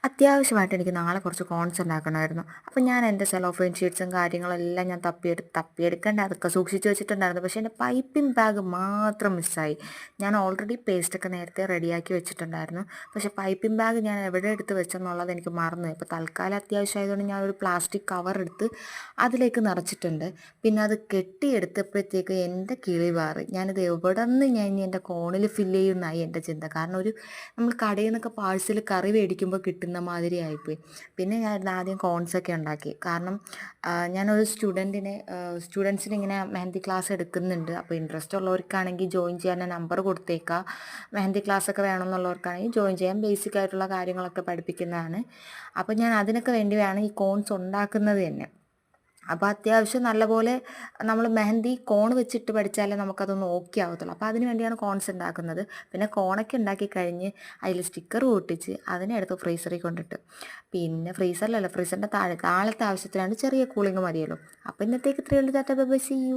അത്യാവശ്യമായിട്ട് എനിക്ക് നാളെ കുറച്ച് കോൺസ് ഉണ്ടാക്കണമായിരുന്നു. അപ്പോൾ ഞാൻ എൻ്റെ സെലോഫെയിൻ ഷീറ്റ്സും കാര്യങ്ങളെല്ലാം ഞാൻ തപ്പിയെടുക്കേണ്ട അതൊക്കെ സൂക്ഷിച്ച് വെച്ചിട്ടുണ്ടായിരുന്നു. പക്ഷേ എൻ്റെ പൈപ്പിംഗ് ബാഗ് മാത്രം മിസ്സായി. ഞാൻ ഓൾറെഡി പേസ്റ്റൊക്കെ നേരത്തെ റെഡിയാക്കി വെച്ചിട്ടുണ്ടായിരുന്നു. പക്ഷേ പൈപ്പിംഗ് ബാഗ് ഞാൻ എവിടെ എടുത്ത് വെച്ചെന്നുള്ളത് എനിക്ക് മറന്നുപോയി. അപ്പോൾ തൽക്കാലം അത്യാവശ്യമായതുകൊണ്ട് ഞാനൊരു പ്ലാസ്റ്റിക് കവർ എടുത്ത് അതിലേക്ക് നിറച്ചിട്ടുണ്ട്. പിന്നെ അത് കെട്ടിയെടുത്തപ്പോഴത്തേക്ക് എൻ്റെ കിളി പാറി. ഞാനിത് എവിടെ നിന്ന് ഞാൻ ഇനി എൻ്റെ കോണിൽ ഫില്ല് ചെയ്യുമെന്നായി എൻ്റെ ചിന്ത. കാരണം നമ്മൾ കടയിൽ നിന്നൊക്കെ പാഴ്സൽ കറി മേടിക്കുമ്പോൾ കിട്ടുന്ന മാതിരി ആയിപ്പോയി. പിന്നെ ഞാൻ ആദ്യം കോൺസൊക്കെ ഉണ്ടാക്കി. കാരണം ഞാനൊരു സ്റ്റുഡൻസിന് ഇങ്ങനെ മെഹന്തി ക്ലാസ് എടുക്കുന്നുണ്ട്. അപ്പോൾ ഇൻട്രസ്റ്റ് ഉള്ളവർക്കാണെങ്കിൽ ജോയിൻ ചെയ്യാൻ ഞാൻ നമ്പർ കൊടുത്തേക്കാം. മെഹന്തി ക്ലാസ്സൊക്കെ വേണമെന്നുള്ളവർക്കാണെങ്കിൽ ജോയിൻ ചെയ്യാൻ. ബേസിക് ആയിട്ടുള്ള കാര്യങ്ങളൊക്കെ പഠിപ്പിക്കുന്നതാണ്. അപ്പോൾ ഞാൻ അതിനൊക്കെ വേണ്ടിയാണ് ഈ കോൺസ് ഉണ്ടാക്കുന്നത് തന്നെ. അപ്പോൾ അത്യാവശ്യം നല്ലപോലെ നമ്മൾ മെഹന്തി കോൺ വെച്ചിട്ട് പഠിച്ചാലേ നമുക്കതൊന്ന് ഓക്കെ ആവത്തുള്ളൂ. അപ്പോൾ അതിന് വേണ്ടിയാണ് കോൺസ് ഉണ്ടാക്കുന്നത്. പിന്നെ കോണൊക്കെ ഉണ്ടാക്കി കഴിഞ്ഞ് അതിൽ സ്റ്റിക്കർ ഒട്ടിച്ച് അതിനെ എടുത്ത് ഫ്രീസറിൽ കൊണ്ടിട്ട്, പിന്നെ ഫ്രീസറിലല്ല, ഫ്രീസറിൻ്റെ താഴത്തെ ആവശ്യത്തിനാണ് ചെറിയ കൂളിംഗ് മതിയല്ലോ. അപ്പോൾ ഇന്നത്തേക്ക് ഇത്രയേ ഉള്ളൂ. Tata bye bye, see U.